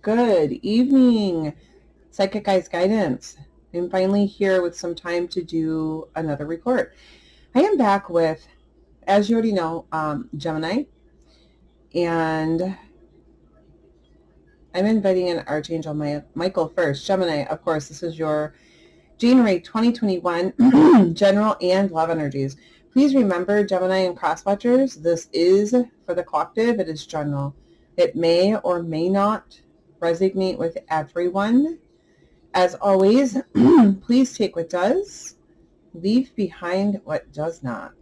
Good evening, Psychic Guys Guidance. I'm finally here with some time to do another report. I am back with, as you already know, Gemini, and I'm inviting in Archangel Michael first. Gemini, of course, this is your January 2021 general and love energies. Please remember, Gemini and Crosswatchers, this is for the collective. It is general. It may or may not resonate with everyone. As always, please take what does, leave behind what does not.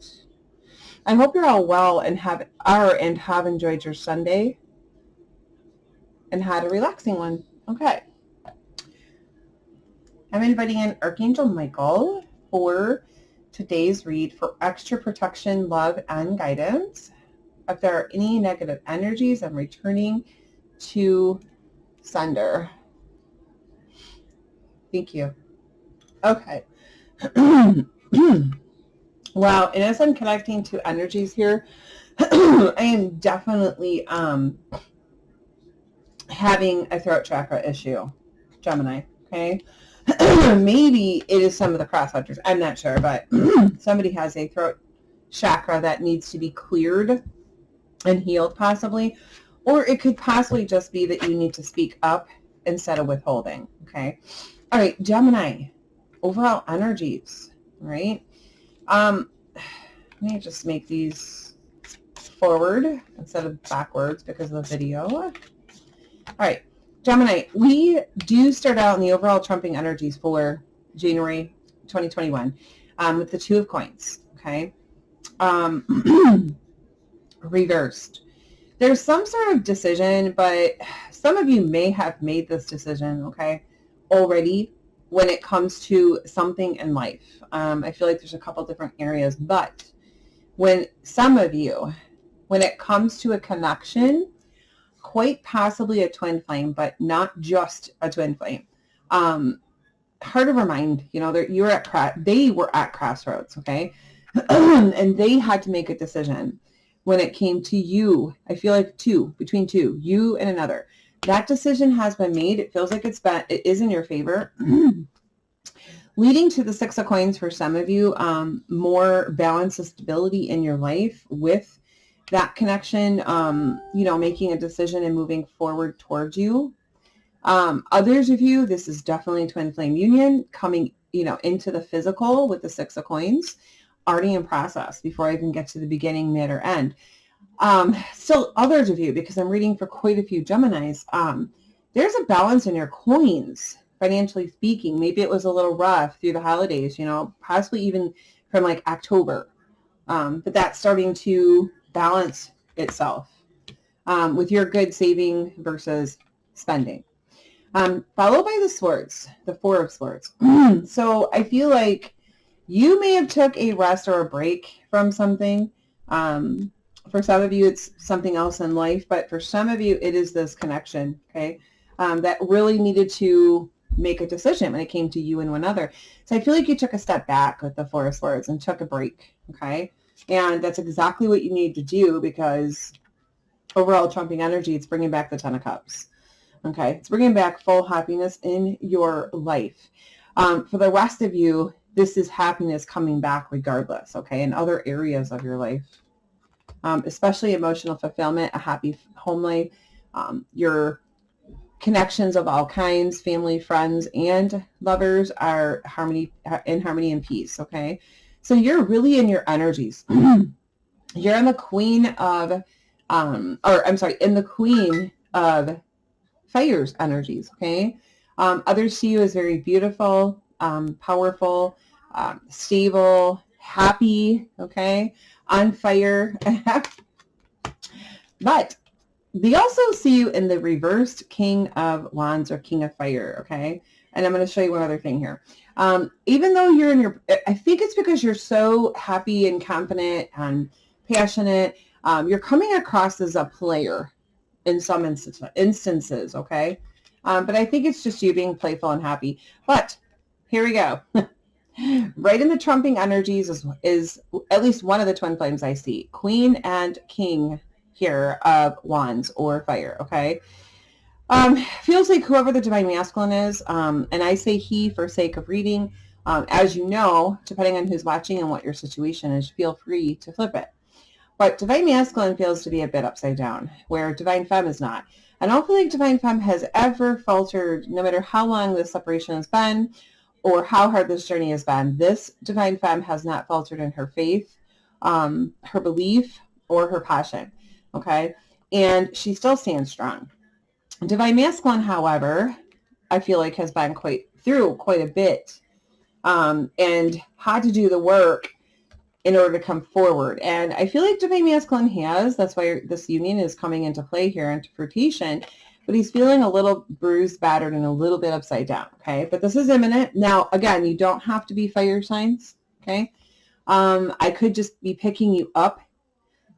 I hope you're all well and have enjoyed your Sunday and had a relaxing one. Okay. I'm inviting in Archangel Michael for today's read for extra protection, love, and guidance. If there are any negative energies, I'm returning to sender. Thank you. Okay. Wow. And as I'm connecting to energies here, I am definitely having a throat chakra issue, Gemini. Okay. Maybe it is some of the crosswatchers. I'm not sure, but somebody has a throat chakra that needs to be cleared and healed possibly. Or it could possibly just be that you need to speak up instead of withholding. Okay. All right, Gemini, overall energies, right? Let me just make these forward instead of backwards because of the video. All right, Gemini, we do start out in the overall trumping energies for January 2021 with the Two of Coins, okay? Reversed. There's some sort of decision, but some of you may have made this decision, okay, already when it comes to something in life. I feel like there's a couple different areas, but when some of you, when it comes to a connection, quite possibly a twin flame, but not just a twin flame. Hard to remind, you know, they were at crossroads, okay? And they had to make a decision when it came to you. I feel like between two, you and another. That decision has been made. It feels like it is in your favor. Leading to the Six of Coins for some of you, more balance and stability in your life with that connection, you know, making a decision and moving forward towards you. Others of you, this is definitely twin flame union coming, you know, into the physical with the Six of Coins, already in process before I even get to the beginning, mid, or end. Still others of you, because I'm reading for quite a few Geminis, there's a balance in your coins, financially speaking. Maybe it was a little rough through the holidays, you know, possibly even from like October. But that's starting to balance itself with your good saving versus spending. Followed by the Swords, the Four of Swords. So I feel like you may have took a rest or a break from something. For some of you, it's something else in life, but for some of you, it is this connection, okay, that really needed to make a decision when it came to you and one other. So I feel like you took a step back with the Four of Swords and took a break, okay? And that's exactly what you need to do, because overall trumping energy, it's bringing back the Ten of Cups, okay? It's bringing back full happiness in your life. For the rest of you, this is happiness coming back regardless, okay, in other areas of your life. Especially emotional fulfillment, a happy home life, your connections of all kinds, family, friends, and lovers are in harmony and peace, okay? So you're really in your energies. You're in the Queen of, in the Queen of Fire's energies, okay? Others see you as very beautiful, powerful, stable, happy, okay? On fire. But they also see you in the reversed King of Wands or King of Fire, okay? And I'm going to show you one other thing here. Even though you're in I think it's because you're so happy and confident and passionate, you're coming across as a player in some instances, okay? But I think it's just you being playful and happy. But here we go. Right in the trumping energies is at least one of the twin flames I see. Queen and King here of Wands or Fire, okay? Feels like whoever the divine masculine is, and I say he for sake of reading. As you know, depending on who's watching and what your situation is, feel free to flip it. But divine masculine feels to be a bit upside down, where divine femme is not. I don't feel like divine femme has ever faltered, no matter how long this separation has been or how hard this journey has been. This divine femme has not faltered in her faith, her belief, or her passion. Okay? And she still stands strong. Divine masculine, however, I feel like has been through quite a bit, and had to do the work in order to come forward. And I feel like divine masculine has, that's why this union is coming into play here into flirtation, but he's feeling a little bruised, battered, and a little bit upside down, okay? But this is imminent. Now, again, you don't have to be fire signs, okay? I could just be picking you up,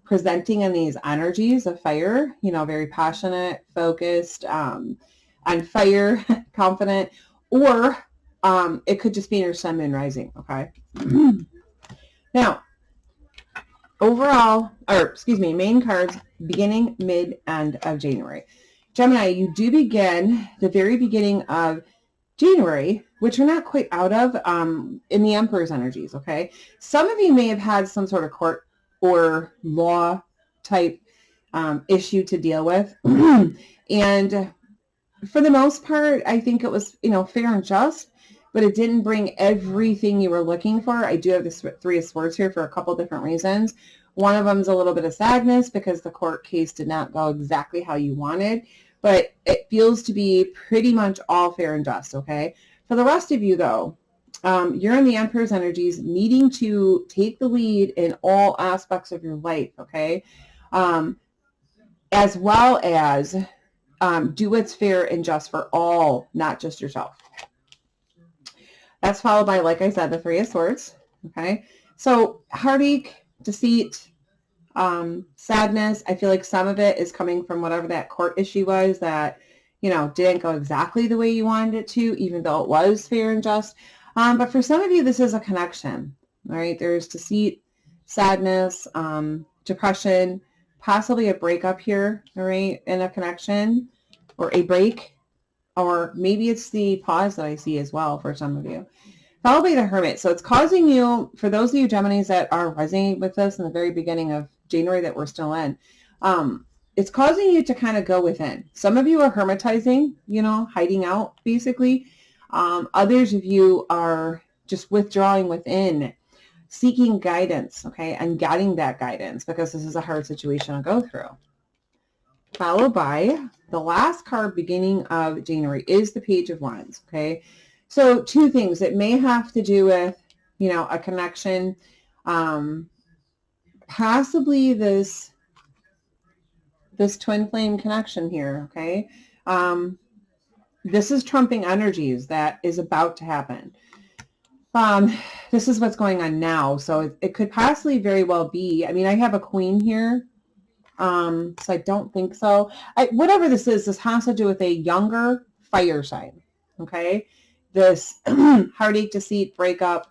presenting in these energies of fire, you know, very passionate, focused, on fire, confident, or it could just be in your sun, moon, rising, okay? Now, overall, main cards, beginning, mid, end of January. Gemini, you do begin the very beginning of January, which you're not quite out of, in the Emperor's energies, okay? Some of you may have had some sort of court or law type issue to deal with. And for the most part, I think it was, you know, fair and just, but it didn't bring everything you were looking for. I do have this Three of Swords here for a couple different reasons. One of them is a little bit of sadness because the court case did not go exactly how you wanted, but it feels to be pretty much all fair and just, okay? For the rest of you, though, you're in the Emperor's energies, needing to take the lead in all aspects of your life, okay? As well as do what's fair and just for all, not just yourself. That's followed by, like I said, the Three of Swords, okay? So heartache, deceit, sadness. I feel like some of it is coming from whatever that court issue was that, you know, didn't go exactly the way you wanted it to, even though it was fair and just. But for some of you, this is a connection, all right? There's deceit, sadness, depression, possibly a breakup here, all right, in a connection or a break. Or maybe it's the pause that I see as well for some of you. Followed by the Hermit. So it's causing you, for those of you Geminis that are resonating with us in the very beginning of January that we're still in, it's causing you to kind of go within. Some of you are hermitizing, you know, hiding out basically. Others of you are just withdrawing within, seeking guidance, okay, and getting that guidance because this is a hard situation to go through. Followed by the last card beginning of January is the Page of Wands, okay? So two things. It may have to do with, you know, a connection, possibly this twin flame connection here, okay? This is trumping energies that is about to happen. This is what's going on now. So it could possibly very well be, I mean, I have a Queen here. So I don't think so. Whatever this is, this has to do with a younger fire sign, okay? This heartache, deceit, breakup,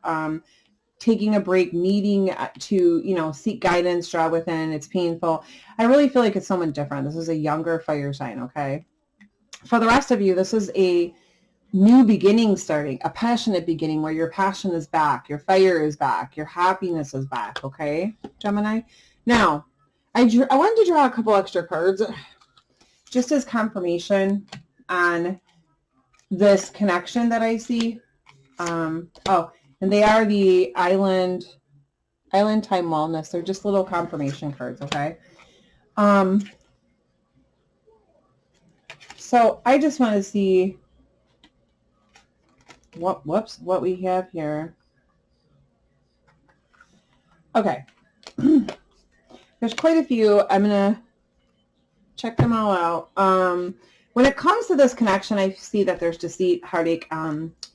taking a break, needing to, you know, seek guidance, draw within, it's painful. I really feel like it's someone different. This is a younger fire sign, okay? For the rest of you, this is a new beginning starting, a passionate beginning where your passion is back, your fire is back, your happiness is back, okay, Gemini? Now, I wanted to draw a couple extra cards just as confirmation on this connection that I see. And they are the Island Time Wellness. They're just little confirmation cards, okay? So I just want to see what we have here. Okay. There's quite a few. I'm going to check them all out. When it comes to this connection, I see that there's deceit, heartache,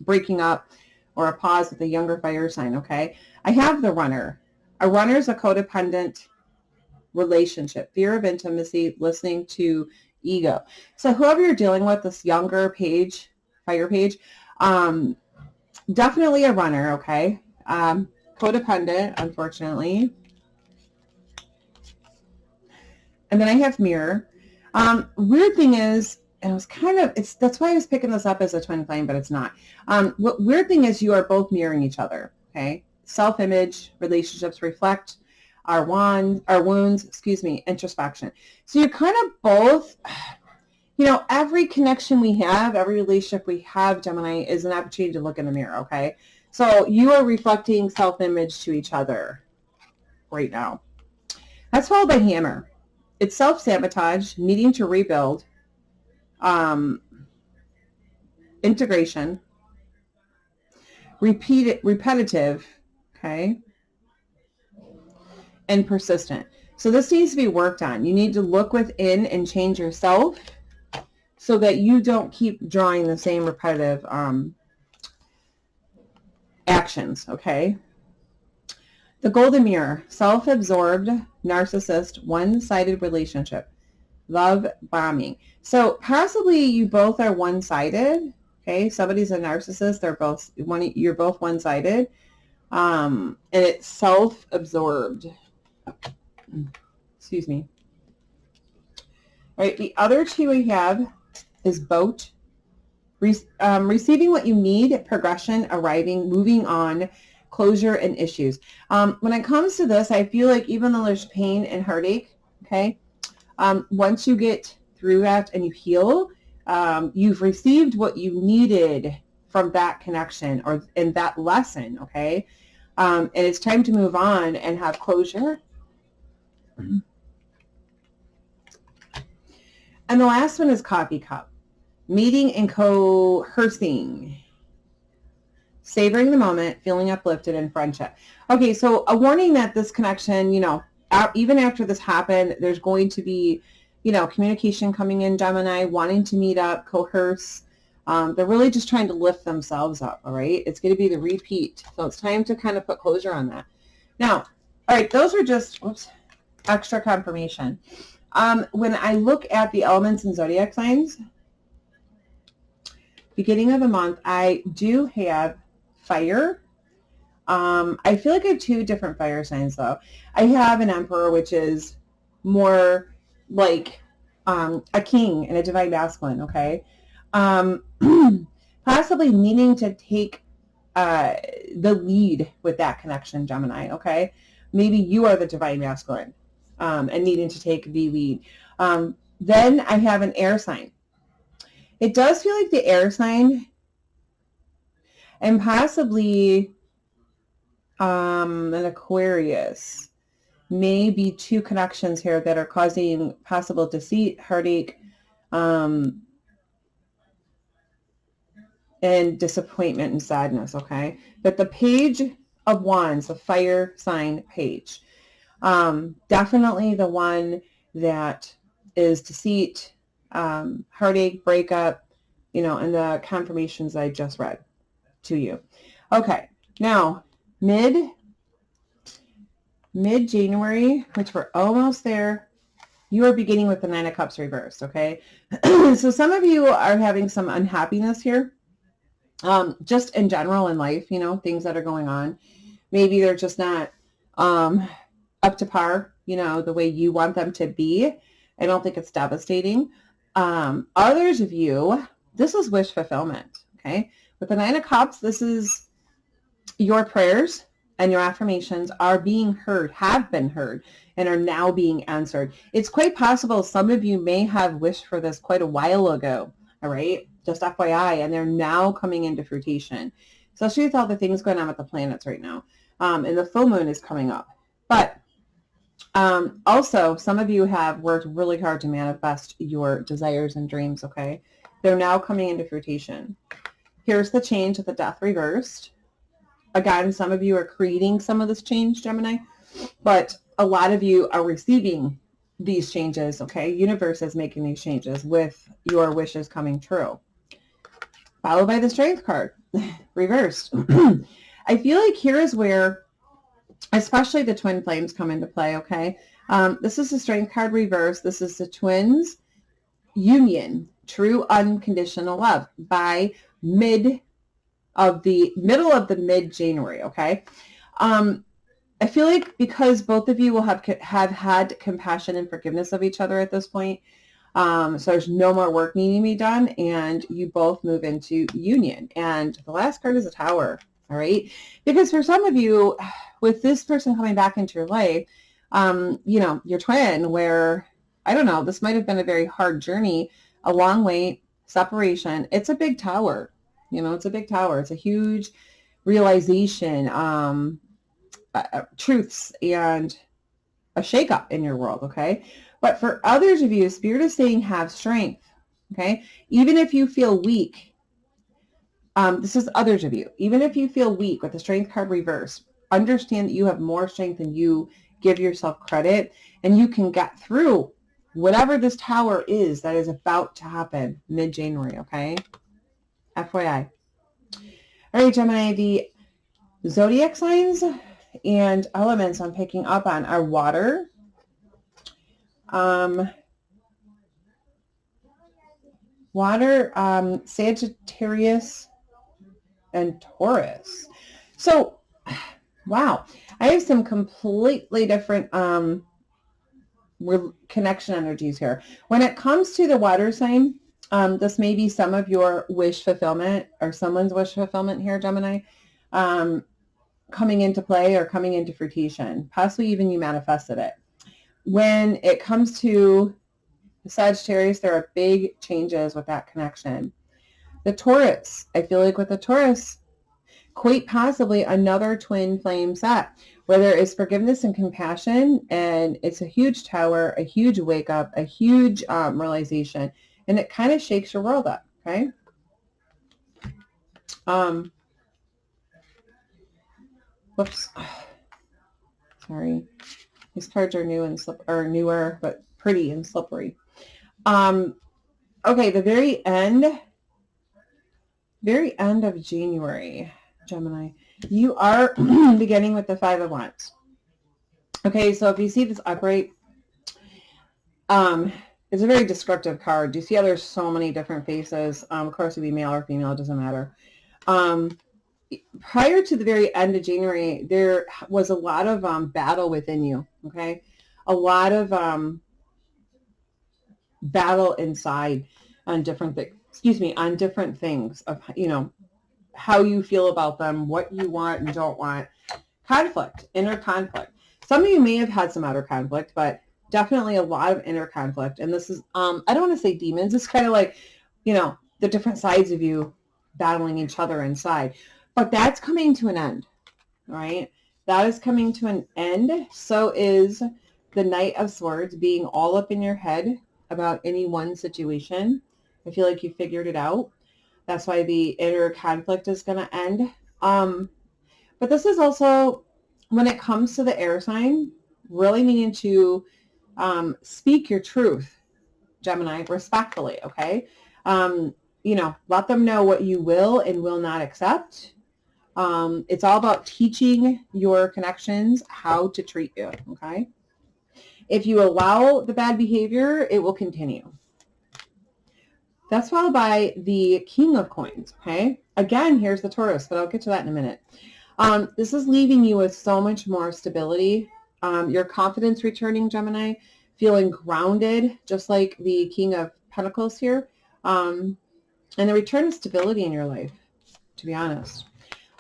breaking up, or a pause with a younger fire sign, okay? I have the Runner. A runner is a codependent relationship, fear of intimacy, listening to ego. So whoever you're dealing with, this younger page, fire page, definitely a runner, okay? Codependent, unfortunately. And then I have Mirror. Weird thing is, and it was kind of, that's why I was picking this up as a twin flame, but it's not. What weird thing is you are both mirroring each other, okay? Self-image, relationships reflect our wounds, introspection. So you're kind of both, every connection we have, every relationship we have, Gemini, is an opportunity to look in the mirror, okay? So you are reflecting self-image to each other right now. That's followed by hammer. It's self-sabotage, needing to rebuild, integration, repetitive, okay, and persistent. So this needs to be worked on. You need to look within and change yourself so that you don't keep drawing the same repetitive actions, okay? The golden mirror, self-absorbed, narcissist, one-sided relationship, love bombing. So possibly you both are one-sided, okay? Somebody's a narcissist, you're both one-sided, and it's self-absorbed. Excuse me. All right, the other two we have is boat, receiving what you need, progression, arriving, moving on, closure, and issues. When it comes to this, I feel like even though there's pain and heartache, okay, once you get through that and you heal, you've received what you needed from that connection or in that lesson, okay? And it's time to move on and have closure. And the last one is coffee cup, meeting and coercing, savoring the moment, feeling uplifted, and friendship. Okay, so a warning that this connection, even after this happened, there's going to be, communication coming in, Gemini, wanting to meet up, coerce. They're really just trying to lift themselves up, all right? It's going to be the repeat. So it's time to kind of put closure on that. Now, all right, those are just, extra confirmation. When I look at the elements and zodiac signs, beginning of the month, I do have fire. I feel like I have two different fire signs, though. I have an emperor, which is more like a king and a divine masculine, okay? Possibly needing to take the lead with that connection, Gemini, okay? Maybe you are the divine masculine and needing to take the lead. Then I have an air sign. It does feel like the air sign and possibly an Aquarius may be two connections here that are causing possible deceit, heartache, and disappointment and sadness, okay? But the Page of Wands, the fire sign page, definitely the one that is deceit, heartache, breakup, and the confirmations I just read to you. Okay, now mid-January, which we're almost there, you are beginning with the Nine of Cups reversed, okay? So some of you are having some unhappiness here, just in general in life, things that are going on. Maybe they're just not up to par, the way you want them to be. I don't think it's devastating. Others of you, this is wish fulfillment, okay? With the Nine of Cups, this is your prayers and your affirmations are being heard, have been heard, and are now being answered. It's quite possible some of you may have wished for this quite a while ago, all right? Just FYI, and they're now coming into fruition, especially with all the things going on with the planets right now. And the full moon is coming up. But also, some of you have worked really hard to manifest your desires and dreams, okay? They're now coming into fruition. Here's the change with the Death reversed. Again, some of you are creating some of this change, Gemini, but a lot of you are receiving these changes, okay? Universe is making these changes with your wishes coming true. Followed by the Strength card, reversed. I feel like here is where, especially the twin flames come into play, okay? This is the Strength card reversed. This is the twins union, true unconditional love by middle of the mid-January, okay? I feel like because both of you will have had compassion and forgiveness of each other at this point, So there's no more work needing to be done, and you both move into union. And the last card is a Tower, all right? Because for some of you, with this person coming back into your life, your twin, where, I don't know, this might have been a very hard journey, a long wait, separation. It's a big tower. It's a big tower. It's a huge realization, truths, and a shakeup in your world, okay? But for others of you, Spirit is saying have strength, okay? Even if you feel weak, this is others of you. Even if you feel weak with the Strength card reversed, understand that you have more strength than you give yourself credit, and you can get through whatever this tower is that is about to happen mid-January, okay? FYI. All right, Gemini, the zodiac signs and elements I'm picking up on are water, Sagittarius, and Taurus. So, wow, I have some completely different connection energies here. When it comes to the water sign, this may be some of your wish fulfillment or someone's wish fulfillment here, Gemini, coming into play or coming into fruition. Possibly even you manifested it. When it comes to the Sagittarius, there are big changes with that connection. The Taurus, I feel like with the Taurus, quite possibly another twin flame set where there is forgiveness and compassion, and it's a huge tower, a huge wake up, a huge realization, and it kind of shakes your world up, okay? Whoops. Sorry. These cards are new and newer, but pretty and slippery. Okay, the very end of January, Gemini, you are beginning with the Five of Wands. Okay, so if you see this upright, it's a very descriptive card. Do you see how there's so many different faces? Of course, it would be male or female, it doesn't matter. Prior to the very end of January, there was a lot of battle within you, okay? A lot of battle inside on different things of, how you feel about them, what you want and don't want. Conflict, inner conflict. Some of you may have had some outer conflict, but definitely a lot of inner conflict. And this is, I don't want to say demons. It's kind of like, the different sides of you battling each other inside. But that's coming to an end, right? That is coming to an end. So is the Knight of Swords being all up in your head about any one situation. I feel like you figured it out. That's why the inner conflict is going to end. But this is also, when it comes to the air sign, really needing to speak your truth, Gemini, respectfully, okay? Let them know what you will and will not accept. It's all about teaching your connections how to treat you, okay? If you allow the bad behavior, it will continue. That's followed by the King of Coins, okay? Again, here's the Taurus, but I'll get to that in a minute. This is leaving you with so much more stability. Your confidence returning, Gemini, feeling grounded, just like the King of Pentacles here. And the return of stability in your life, to be honest.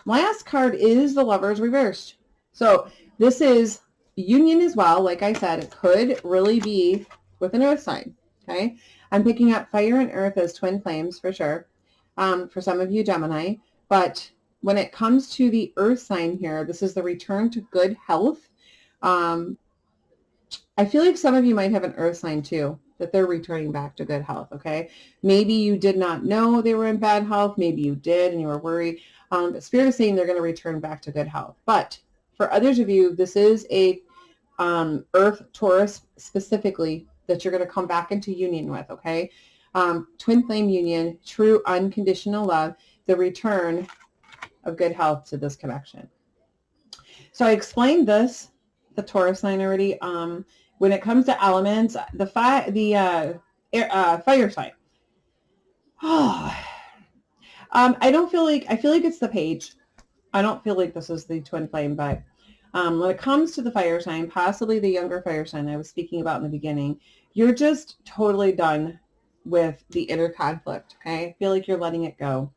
Last card is the Lovers reversed. So this is union as well. Like I said, it could really be with an earth sign, okay? I'm picking up fire and earth as twin flames for sure, for some of you Gemini. But when it comes to the earth sign here, this is the return to good health. I feel like some of you might have an earth sign too, that they're returning back to good health, okay? Maybe you did not know they were in bad health. Maybe you did and you were worried. But Spirit is saying they're going to return back to good health. But for others of you, this is a earth Taurus specifically that you're going to come back into union with, okay? Twin flame union, true unconditional love, the return of good health to this connection. So I explained this, the Taurus sign already. When it comes to elements, the fire sign. Oh, I feel like it's the page. I don't feel like this is the twin flame, but When it comes to the fire sign, possibly the younger fire sign I was speaking about in the beginning, you're just totally done with the inner conflict, okay? I feel like you're letting it go.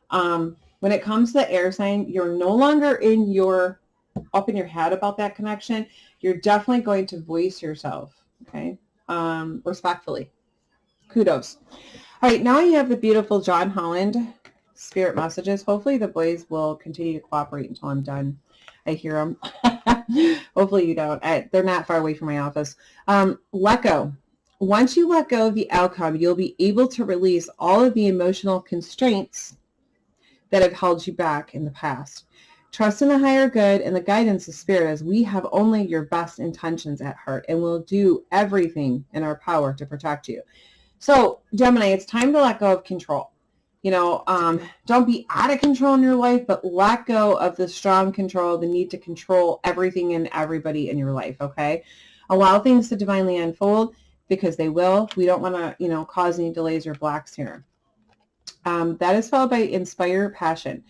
When it comes to the air sign, you're no longer up in your head about that connection. You're definitely going to voice yourself, okay? Respectfully. Kudos. All right, now you have the beautiful John Holland spirit messages. Hopefully the boys will continue to cooperate until I'm done. I hear them. Hopefully you don't. They're not far away from my office. Let go. Once you let go of the outcome, you'll be able to release all of the emotional constraints that have held you back in the past. Trust in the higher good and the guidance of spirit, as we have only your best intentions at heart and will do everything in our power to protect you. So, Gemini, it's time to let go of control. Don't be out of control in your life, but let go of the strong control, the need to control everything and everybody in your life, okay? Allow things to divinely unfold, because they will. We don't want to, cause any delays or blocks here. That is followed by inspire passion.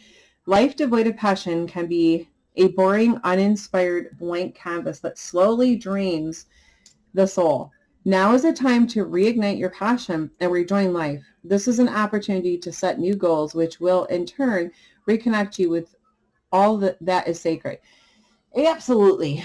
Life devoid of passion can be a boring, uninspired blank canvas that slowly drains the soul. Now is the time to reignite your passion and rejoin life. This is an opportunity to set new goals, which will in turn reconnect you with all that is sacred. Absolutely.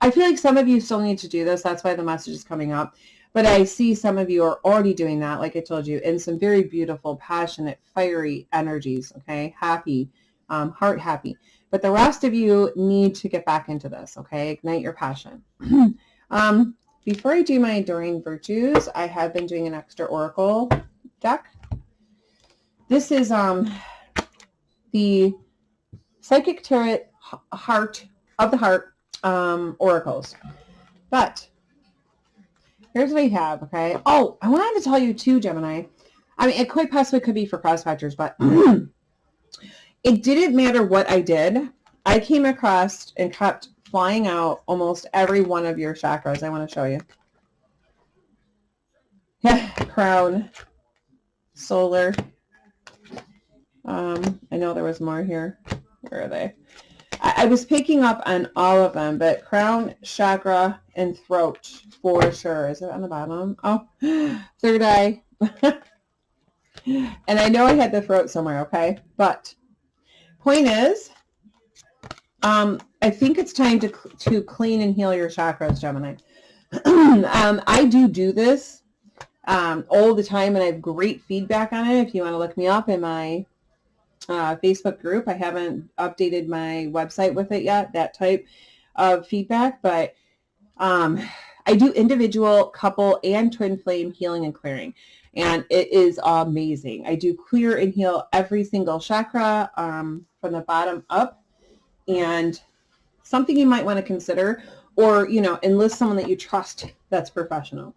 I feel like some of you still need to do this. That's why the message is coming up. But I see some of you are already doing that, like I told you, in some very beautiful, passionate, fiery energies, okay? Happy, heart happy. But the rest of you need to get back into this, okay? Ignite your passion. Before I do my Doreen Virtues, I have been doing an extra oracle deck. This is the Psychic Tarot Heart of the Heart oracles. But here's what I have, okay? Oh, I wanted to tell you too, Gemini. I mean, it quite possibly could be for crosswatchers, but it didn't matter what I did. I came across and kept flying out almost every one of your chakras. I want to show you. Crown, solar. I know there was more here. Where are they? I was picking up on all of them, but crown, chakra, and throat for sure. Is it on the bottom? Oh, third eye. And I know I had the throat somewhere, okay? But point is, I think it's time to clean and heal your chakras, Gemini. I do this all the time, and I have great feedback on it. If you want to look me up in my Facebook group, I haven't updated my website with it yet, that type of feedback, but I do individual, couple, and twin flame healing and clearing, and it is amazing. I do clear and heal every single chakra from the bottom up, and something you might want to consider, or, enlist someone that you trust that's professional.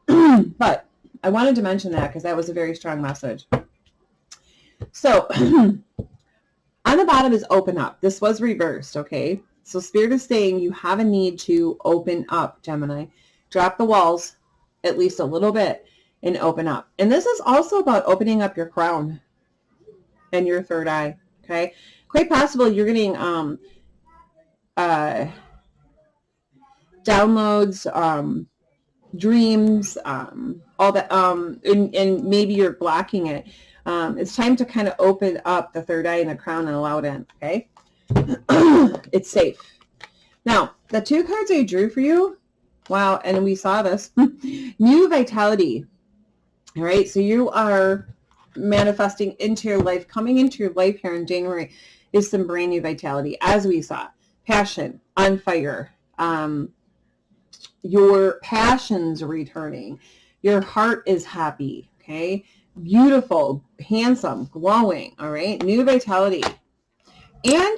But I wanted to mention that because that was a very strong message. So on the bottom is open up. This was reversed, okay? So Spirit is saying you have a need to open up, Gemini. Drop the walls at least a little bit and open up. And this is also about opening up your crown and your third eye, okay? Quite possible you're getting downloads, dreams, all that, and maybe you're blocking it. It's time to kind of open up the third eye and the crown and allow it in, okay? It's safe. Now, the two cards I drew for you, wow, and we saw this, new vitality, all right? So you are manifesting into your life, coming into your life here in January is some brand new vitality, as we saw. Passion, on fire, your passion's returning, your heart is happy, okay? Beautiful, handsome, glowing, all right? New vitality and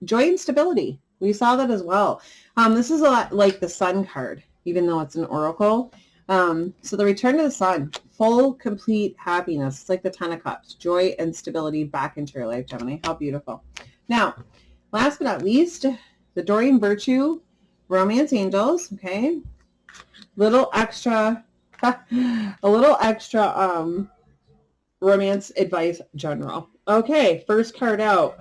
joy and stability. We saw that as well. This is a lot like the sun card, even though it's an oracle. So the return to the sun, full, complete happiness. It's like the 10 of Cups, joy and stability back into your life, Gemini. How beautiful. Now, last but not least, the Doreen Virtue Romance Angels, okay? A little extra romance advice general. Okay, first card out.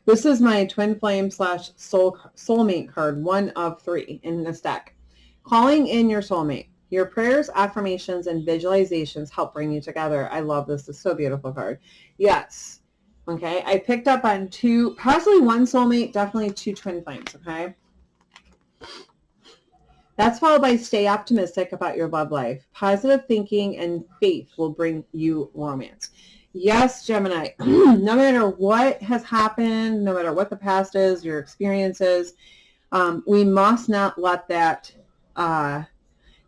This is my twin flame / soulmate card, one of 3 in this deck. Calling in your soulmate. Your prayers, affirmations, and visualizations help bring you together. I love this. It's so beautiful card. Yes. Okay. I picked up on 2, possibly 1 soulmate, definitely 2 twin flames. Okay. That's followed by stay optimistic about your love life. Positive thinking and faith will bring you romance. Yes, Gemini, no matter what has happened, no matter what the past is, your experiences, we must not let that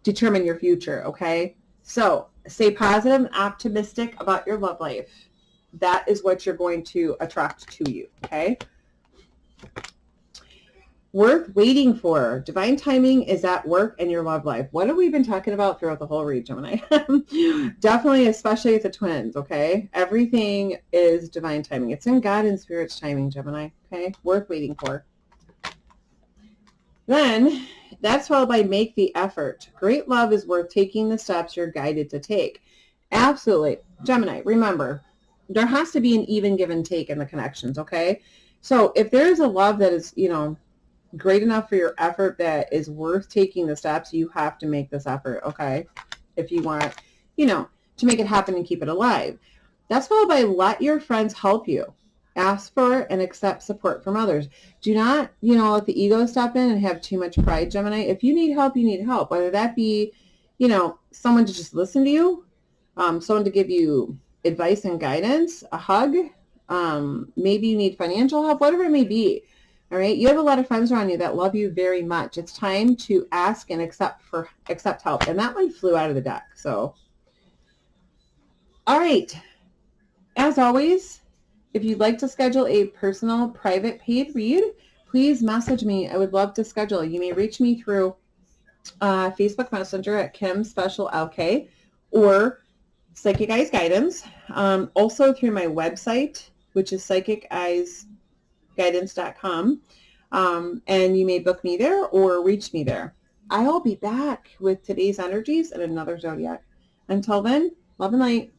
determine your future, okay? So stay positive and optimistic about your love life. That is what you're going to attract to you, okay? Worth waiting for. Divine timing is at work in your love life. What have we been talking about throughout the whole read, Gemini? Definitely, especially with the twins, okay? Everything is divine timing. It's in God and Spirit's timing, Gemini, okay? Worth waiting for. Then, that's followed by make the effort. Great love is worth taking the steps you're guided to take. Absolutely. Gemini, remember, there has to be an even give and take in the connections, okay? So if there is a love that is, great enough for your effort that is worth taking the steps, you have to make this effort, okay? If you want, to make it happen and keep it alive. That's followed by let your friends help you. Ask for and accept support from others. Do not, let the ego step in and have too much pride, Gemini. If you need help, you need help. Whether that be, someone to just listen to you, someone to give you advice and guidance, a hug, maybe you need financial help, whatever it may be. All right, you have a lot of friends around you that love you very much. It's time to ask and accept help. And that one flew out of the deck. So, all right. As always, if you'd like to schedule a personal, private, paid read, please message me. I would love to schedule. You may reach me through Facebook Messenger at Kim Special LK or Psychic Eyes Guidance. Also through my website, which is psychiceyesguidance.com. And you may book me there or reach me there. I'll be back with today's energies and another zodiac. Until then, love and light.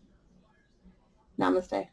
Namaste.